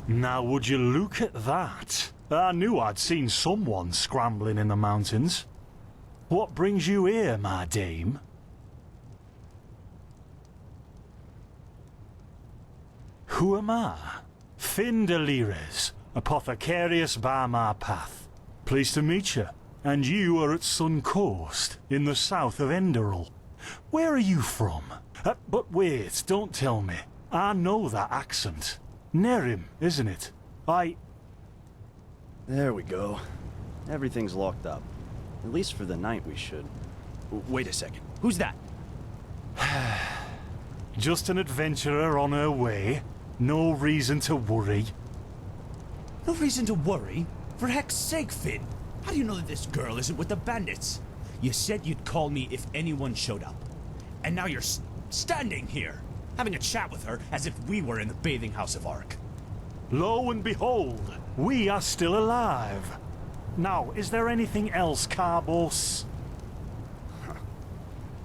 Now would you look at that? I knew I'd seen someone scrambling in the mountains. What brings you here, my dame? Who am I? Findelires, apothecarius by my path. Pleased to meet you. And you are at Sun Coast, in the south of Enderal. Where are you from? But wait, don't tell me. I know that accent. Nerim, isn't it? There we go. Everything's locked up. At least for the night we should. Wait a second. Who's that? Just an adventurer on her way. No reason to worry. No reason to worry? For heck's sake, Finn. How do you know that this girl isn't with the bandits? You said you'd call me if anyone showed up. And now you're standing here, having a chat with her as if we were in the bathing house of Ark. Lo and behold, we are still alive. Now, is there anything else, Carbos?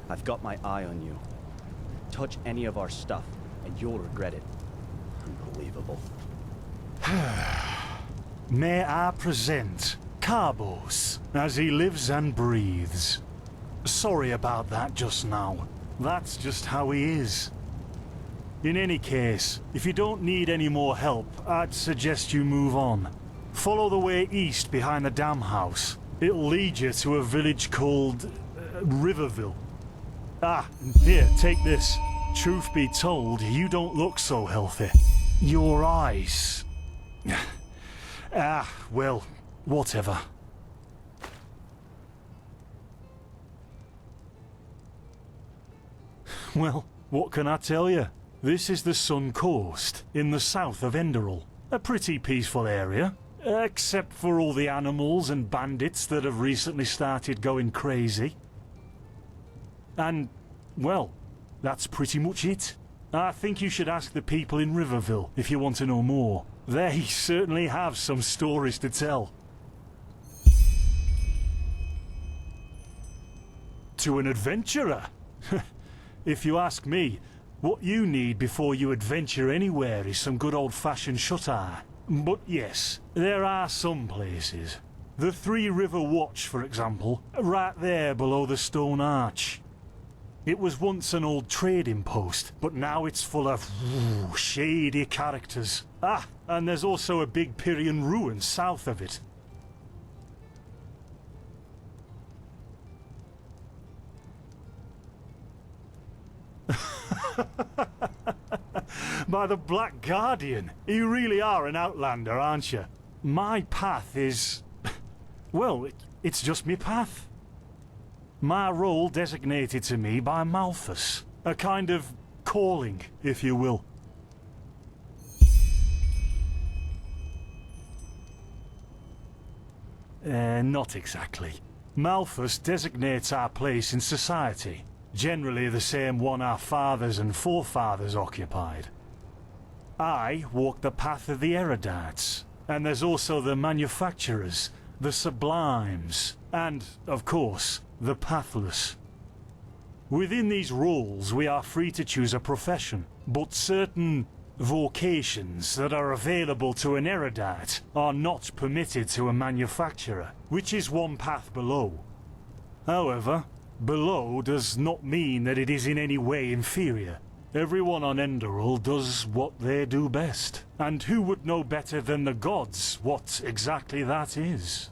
I've got my eye on you. Touch any of our stuff, and you'll regret it. Unbelievable. May I present Carbos, as he lives and breathes. Sorry about that just now. That's just how he is. In any case, if you don't need any more help, I'd suggest you move on. Follow the way east behind the dam house. It'll lead you to a village called Riverville. Ah, here, take this. Truth be told, you don't look so healthy. Your eyes... well, whatever. Well, what can I tell you? This is the Sun Coast, in the south of Enderal. A pretty peaceful area, except for all the animals and bandits that have recently started going crazy. And, well, that's pretty much it. I think you should ask the people in Riverville if you want to know more. They certainly have some stories to tell. To an adventurer? If you ask me, what you need before you adventure anywhere is some good old-fashioned shut-eye. But yes, there are some places. The Three River Watch, for example, right there below the stone arch. It was once an old trading post, but now it's full of shady characters. Ah, and there's also a big Pyrian ruin south of it. By the Black Guardian, you really are an outlander, aren't you? My path is... well, it's just me path. My role designated to me by Malthus. A kind of calling, if you will. Not exactly. Malthus designates our place in society. Generally the same one our fathers and forefathers occupied. I walk the path of the erudites, and there's also the manufacturers, the sublimes, and, of course, the pathless. Within these roles we are free to choose a profession, but certain vocations that are available to an erudite are not permitted to a manufacturer, which is one path below. However, below does not mean that it is in any way inferior. Everyone on Enderal does what they do best, and who would know better than the gods what exactly that is?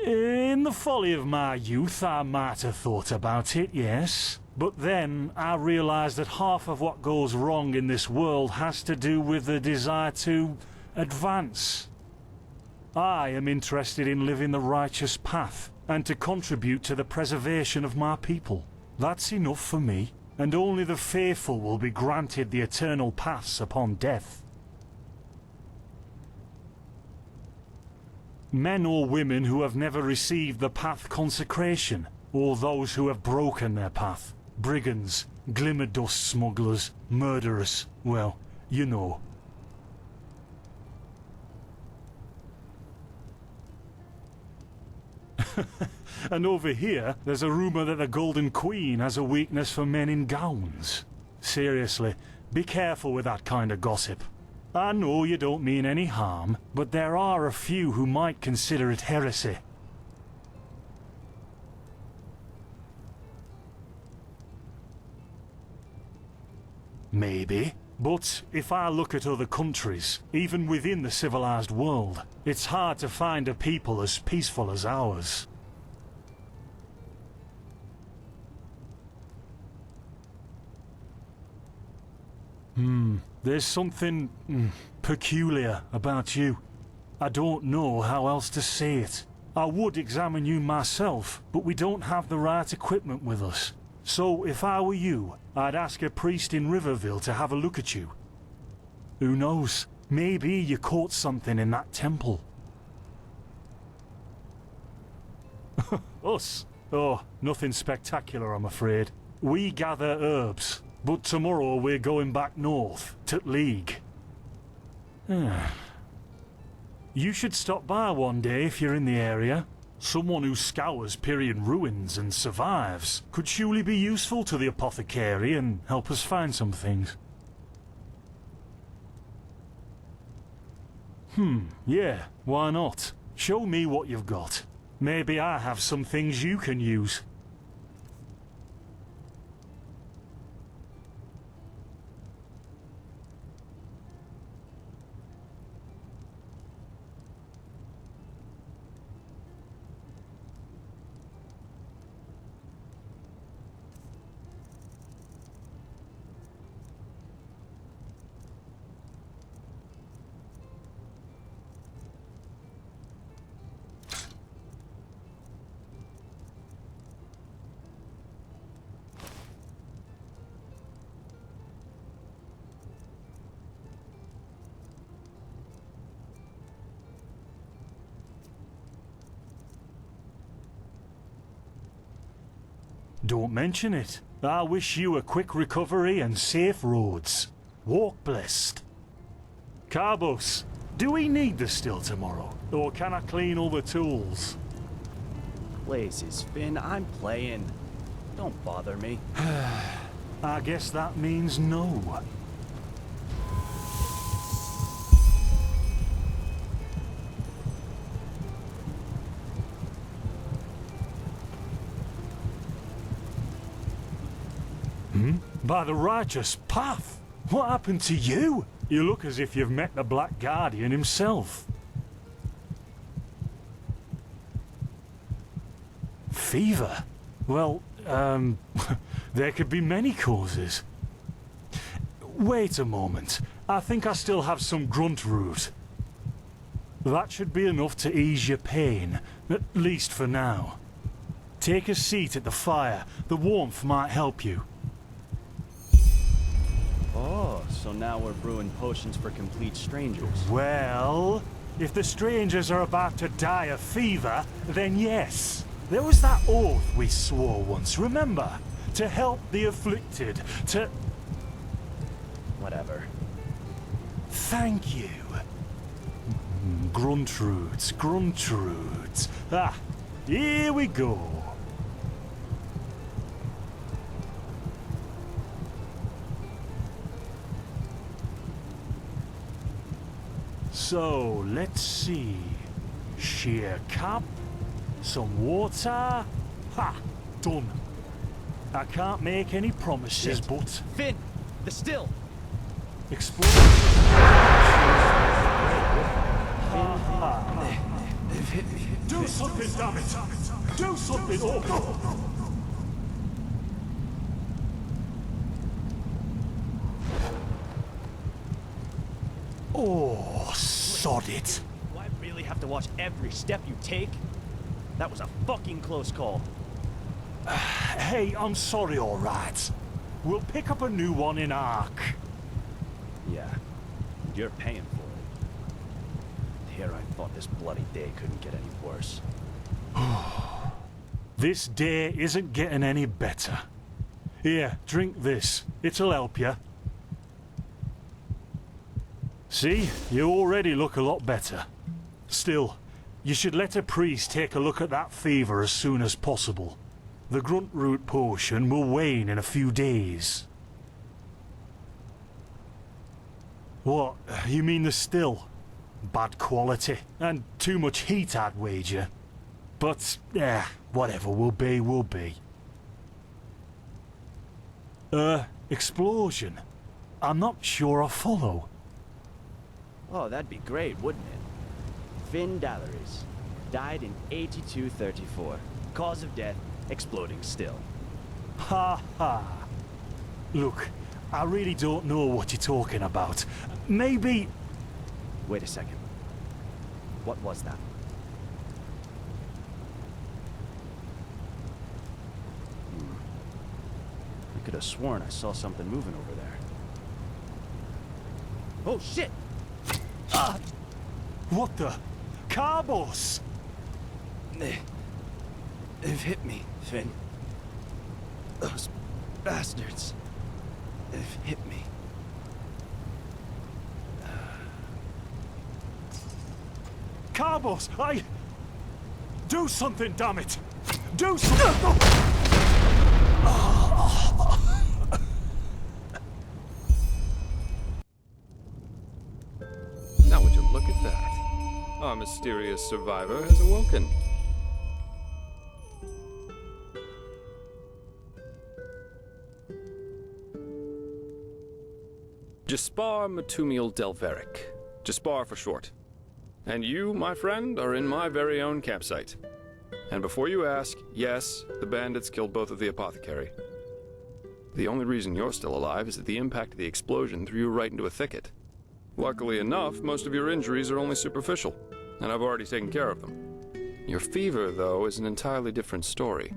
In the folly of my youth, I might have thought about it, yes. But then I realized that half of what goes wrong in this world has to do with the desire to advance. I am interested in living the righteous path, and to contribute to the preservation of my people. That's enough for me, and only the faithful will be granted the eternal paths upon death. Men or women who have never received the path consecration, or those who have broken their path. Brigands, glimmer dust smugglers, murderers, well, you know. And over here, there's a rumour that the Golden Queen has a weakness for men in gowns. Seriously, be careful with that kind of gossip. I know you don't mean any harm, but there are a few who might consider it heresy. Maybe. But if I look at other countries, even within the civilized world, it's hard to find a people as peaceful as ours. There's something peculiar about you. I don't know how else to say it. I would examine you myself, but we don't have the right equipment with us. So if I were you, I'd ask a priest in Riverville to have a look at you. Who knows? Maybe you caught something in that temple. Us? Oh, nothing spectacular, I'm afraid. We gather herbs, but tomorrow we're going back north, to League. You should stop by one day if you're in the area. Someone who scours Pyrian ruins and survives could surely be useful to the apothecary and help us find some things. Yeah, why not? Show me what you've got. Maybe I have some things you can use. Don't mention it. I wish you a quick recovery and safe roads. Walk blessed. Carbos, do we need the still tomorrow? Or can I clean all the tools? Blazes, Finn, I'm playing. Don't bother me. I guess that means no. By the righteous path? What happened to you? You look as if you've met the Black Guardian himself. Fever? Well, there could be many causes. Wait a moment. I think I still have some grunt root. That should be enough to ease your pain, at least for now. Take a seat at the fire. The warmth might help you. Oh, so now we're brewing potions for complete strangers. Well, if the strangers are about to die of fever, then yes. There was that oath we swore once, remember? To help the afflicted, to... Whatever. Thank you. Gruntroods, Gruntroods. Ah, here we go. So, let's see. Sheer cup, some water. Ha! Done. I can't make any promises, Shit. but... Finn! The still! Explore... Do something, damn it! Do something! Oh! Oh, sod it. Do I really have to watch every step you take? That was a fucking close call. Hey, I'm sorry, all right. We'll pick up a new one in Ark. Yeah, you're paying for it. Here I thought this bloody day couldn't get any worse. This day isn't getting any better. Here, drink this. It'll help you. See, you already look a lot better. Still, You should let a priest take a look at that fever as soon as possible. The grunt root potion will wane in a few days. What? You mean the still? Bad quality, and too much heat, I'd wager. But, whatever will be, will be. Explosion? I'm not sure I follow. Oh, that'd be great, wouldn't it? Finn Dalaris. Died in 8234. Cause of death, exploding still. Ha ha. Look, I really don't know what you're talking about. Maybe... Wait a second. What was that? I could have sworn I saw something moving over there. Oh, shit! What the? Carbos! They've hit me, Finn. Those bastards. They've hit me. Carbos, do something, damn it! Do something! Now would you look at that? Our mysterious survivor has awoken. Jespar Matumiel Delveric. Jespar for short. And you, my friend, are in my very own campsite. And before you ask, yes, the bandits killed both of the apothecary. The only reason you're still alive is that the impact of the explosion threw you right into a thicket. Luckily enough, most of your injuries are only superficial, and I've already taken care of them. Your fever, though, is an entirely different story.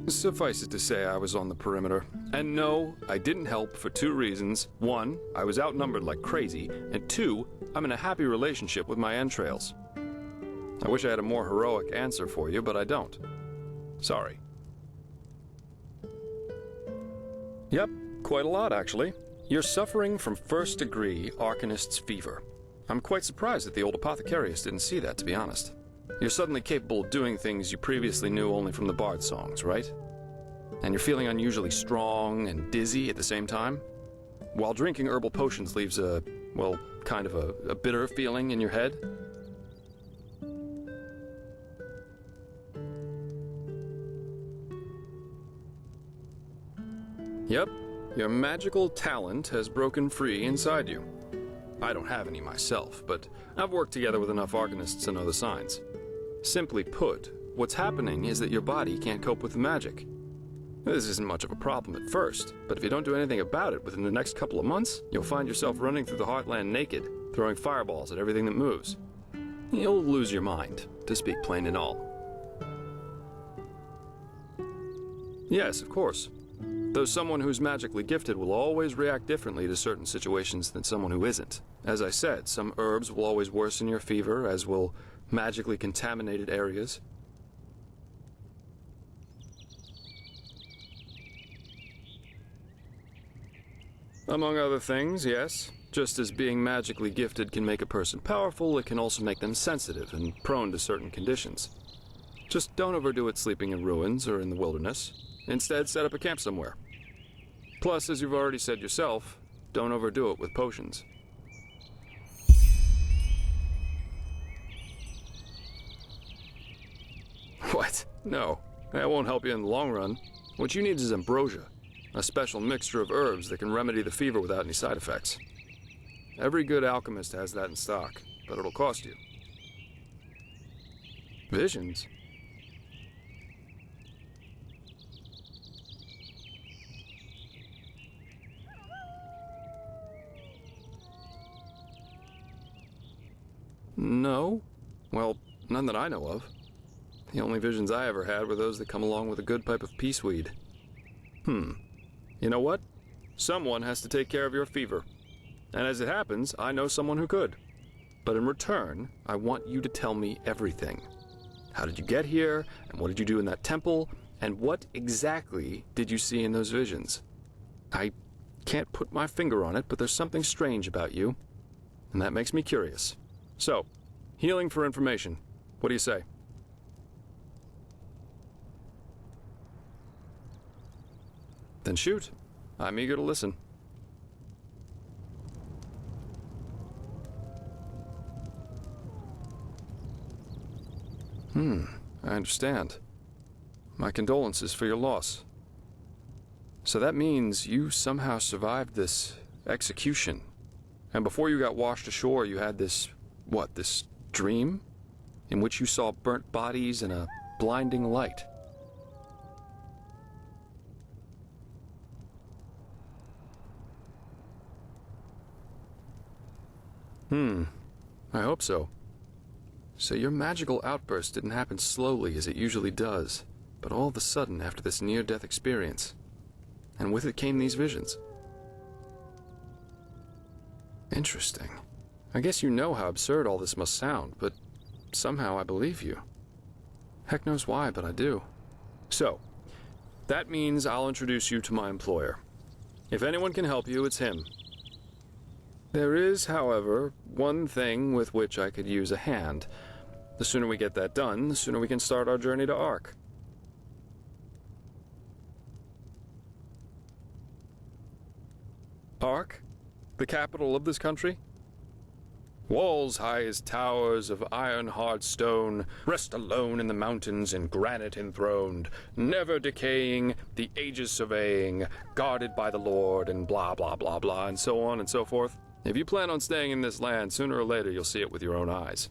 Suffice it to say, I was on the perimeter. And no, I didn't help for two reasons. One, I was outnumbered like crazy, and two, I'm in a happy relationship with my entrails. I wish I had a more heroic answer for you, but I don't. Sorry. Yep, quite a lot, actually. You're suffering from first-degree Arcanist's fever. I'm quite surprised that the old apothecarius didn't see that, to be honest. You're suddenly capable of doing things you previously knew only from the bard songs, right? And you're feeling unusually strong and dizzy at the same time? While drinking herbal potions leaves a, well, kind of a bitter feeling in your head? Yep, your magical talent has broken free inside you. I don't have any myself, but I've worked together with enough arcanists to know the signs. Simply put, what's happening is that your body can't cope with the magic. This isn't much of a problem at first, but if you don't do anything about it within the next couple of months, you'll find yourself running through the heartland naked, throwing fireballs at everything that moves. You'll lose your mind, to speak plain and all. Yes, of course. Though someone who's magically gifted will always react differently to certain situations than someone who isn't. As I said, some herbs will always worsen your fever, as will magically contaminated areas. Among other things, yes. Just as being magically gifted can make a person powerful, it can also make them sensitive and prone to certain conditions. Just don't overdo it sleeping in ruins or in the wilderness. Instead, set up a camp somewhere. Plus, as you've already said yourself, don't overdo it with potions. What? No, that won't help you in the long run. What you need is ambrosia, a special mixture of herbs that can remedy the fever without any side effects. Every good alchemist has that in stock, but it'll cost you. Visions? No. Well, none that I know of. The only visions I ever had were those that come along with a good pipe of peaceweed. You know what? Someone has to take care of your fever. And as it happens, I know someone who could. But in return, I want you to tell me everything. How did you get here? And what did you do in that temple? And what exactly did you see in those visions? I Can't put my finger on it, but there's something strange about you, and that makes me curious. So, healing for information. What do you say? Then shoot. I'm eager to listen. I understand. My condolences for your loss. So that means you somehow survived this execution. And before you got washed ashore, you had this, this dream? In which you saw burnt bodies and a blinding light. I hope so. So your magical outburst didn't happen slowly as it usually does, but all of a sudden after this near-death experience. And with it came these visions. Interesting. I guess you know how absurd all this must sound, but somehow I believe you. Heck knows why, but I do. So, that means I'll introduce you to my employer. If anyone can help you, it's him. There is, however, one thing with which I could use a hand. The sooner we get that done, the sooner we can start our journey to Ark. Ark? The capital of this country? Walls high as towers of iron-hard stone, rest alone in the mountains in granite enthroned, never decaying, the ages surveying, guarded by the Lord, and blah blah blah blah, and so on and so forth. If you plan on staying in this land, sooner or later you'll see it with your own eyes.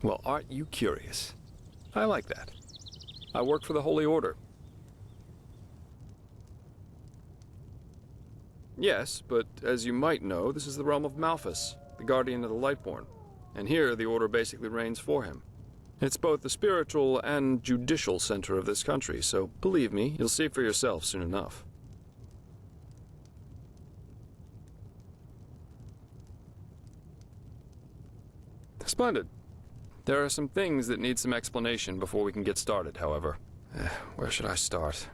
Well, aren't you curious? I like that. I work for the Holy Order. Yes, but as you might know, this is the realm of Malphas, the guardian of the Lightborn, and here the Order basically reigns for him. It's both the spiritual and judicial center of this country, so believe me, you'll see for yourself soon enough. Splendid. There are some things that need some explanation before we can get started, however. Where should I start?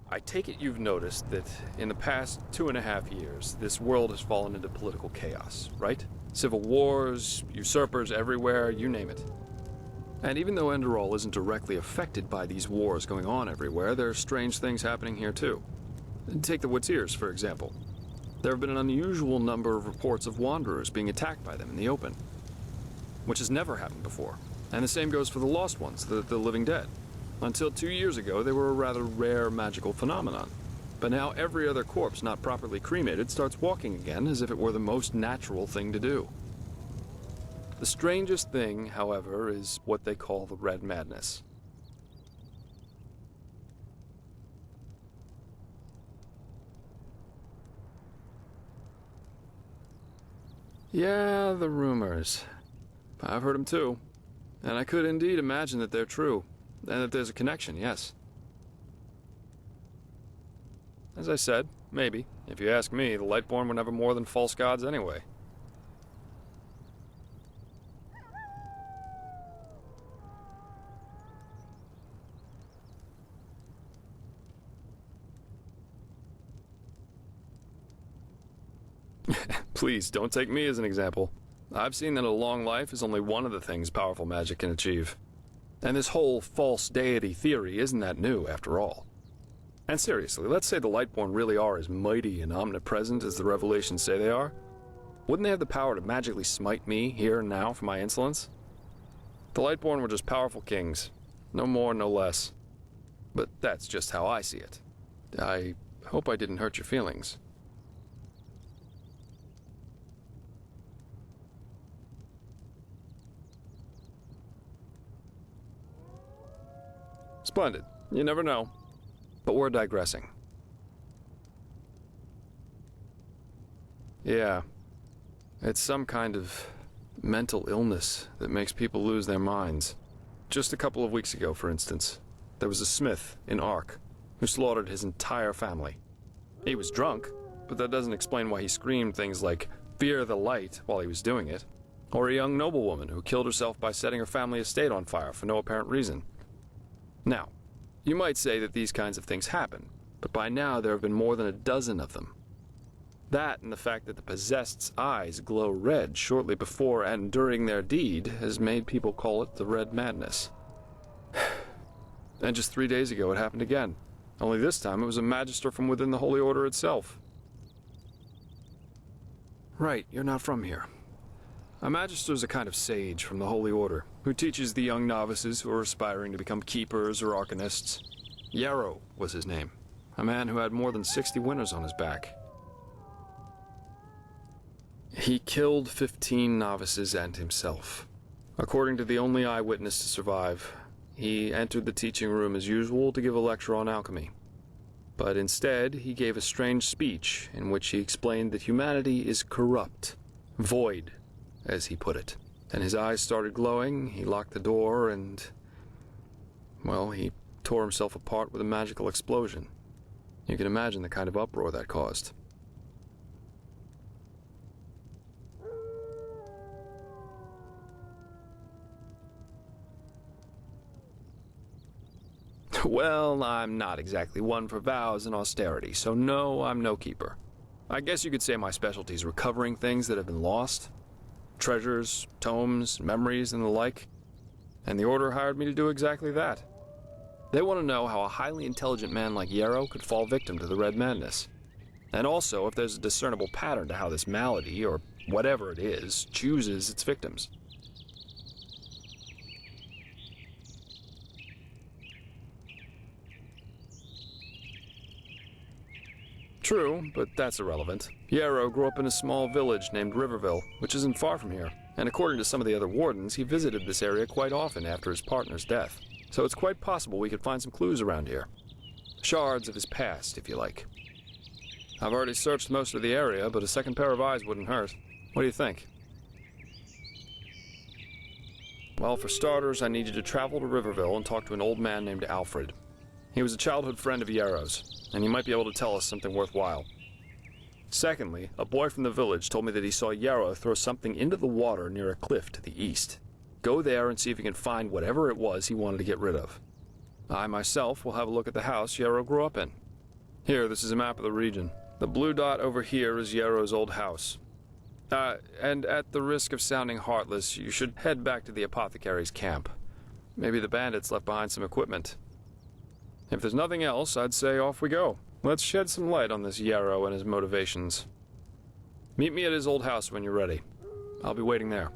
I take it you've noticed that in the past 2.5 years, this world has fallen into political chaos, right? Civil wars, usurpers everywhere, you name it. And even though Enderal isn't directly affected by these wars going on everywhere, there are strange things happening here too. Take the Woodsers, for example. There have been an unusual number of reports of wanderers being attacked by them in the open, which has never happened before. And the same goes for the Lost Ones, the living dead. Until 2 years ago, they were a rather rare magical phenomenon. But now every other corpse not properly cremated starts walking again as if it were the most natural thing to do. The strangest thing, however, is what they call the Red Madness. Yeah, the rumors. I've heard them too. And I could indeed imagine that they're true. And that there's a connection, yes. As I said, maybe. If you ask me, the Lightborn were never more than false gods anyway. Please, don't take me as an example. I've seen that a long life is only one of the things powerful magic can achieve. And this whole false deity theory isn't that new, after all. And seriously, let's say the Lightborn really are as mighty and omnipresent as the revelations say they are. Wouldn't they have the power to magically smite me here and now for my insolence? The Lightborn were just powerful kings. No more, no less. But that's just how I see it. I hope I didn't hurt your feelings. Splendid. You never know. But we're digressing. Yeah. It's some kind of mental illness that makes people lose their minds. Just a couple of weeks ago, for instance, there was a smith in Ark who slaughtered his entire family. He was drunk, but that doesn't explain why he screamed things like, "Fear the light," while he was doing it. Or a young noblewoman who killed herself by setting her family estate on fire for no apparent reason. Now, you might say that these kinds of things happen, but by now there have been more than a dozen of them. That and the fact that the possessed's eyes glow red shortly before and during their deed has made people call it the Red Madness. And just 3 days ago it happened again. Only this time it was a magister from within the Holy Order itself. Right, you're not from here. A magister is a kind of sage from the Holy Order, who teaches the young novices who are aspiring to become keepers or arcanists. Yarrow was his name, a man who had more than 60 winners on his back. He killed 15 novices and himself. According to the only eyewitness to survive, he entered the teaching room as usual to give a lecture on alchemy. But instead, he gave a strange speech in which he explained that humanity is corrupt, void, as he put it. Then his eyes started glowing, he locked the door, and, well, he tore himself apart with a magical explosion. You can imagine the kind of uproar that caused. Well, I'm not exactly one for vows and austerity, so no, I'm no keeper. I guess you could say my specialty is recovering things that have been lost. Treasures, tomes, memories, and the like. And the Order hired me to do exactly that. They want to know how a highly intelligent man like Yarrow could fall victim to the Red Madness. And also if there's a discernible pattern to how this malady, or whatever it is, chooses its victims. True, but that's irrelevant. Yarrow grew up in a small village named Riverville, which isn't far from here, and according to some of the other wardens, he visited this area quite often after his partner's death. So it's quite possible we could find some clues around here. Shards of his past, if you like. I've already searched most of the area, but a second pair of eyes wouldn't hurt. What do you think? Well, for starters, I need you to travel to Riverville and talk to an old man named Alfred. He was a childhood friend of Yarrow's, and he might be able to tell us something worthwhile. Secondly, a boy from the village told me that he saw Yarrow throw something into the water near a cliff to the east. Go there and see if you can find whatever it was he wanted to get rid of. I myself will have a look at the house Yarrow grew up in. Here, this is a map of the region. The blue dot over here is Yarrow's old house. And at the risk of sounding heartless, you should head back to the apothecary's camp. Maybe the bandits left behind some equipment. If there's nothing else, I'd say off we go. Let's shed some light on this Yarrow and his motivations. Meet me at his old house when you're ready. I'll be waiting there.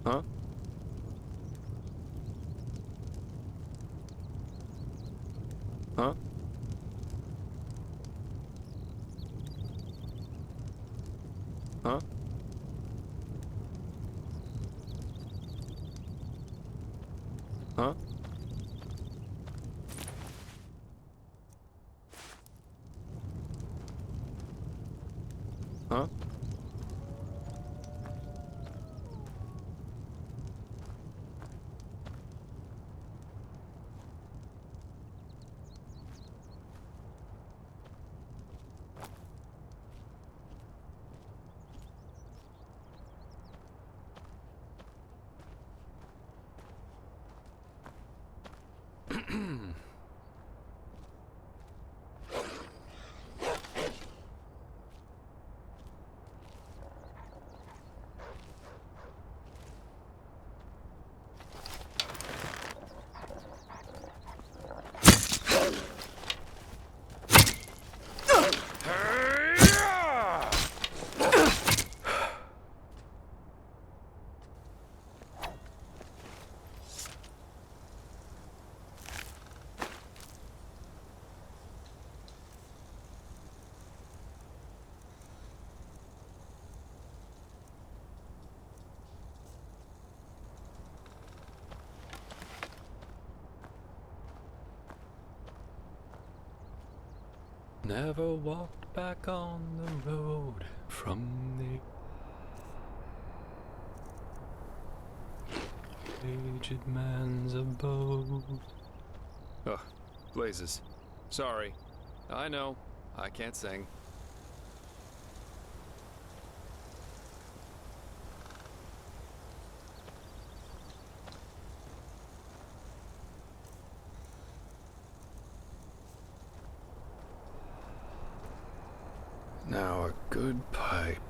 Huh? Huh? Huh? Huh? Huh? Never walked back on the road from the... aged man's abode. Ugh, blazes. Sorry. I know, I can't sing. Now a good pipe.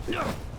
No!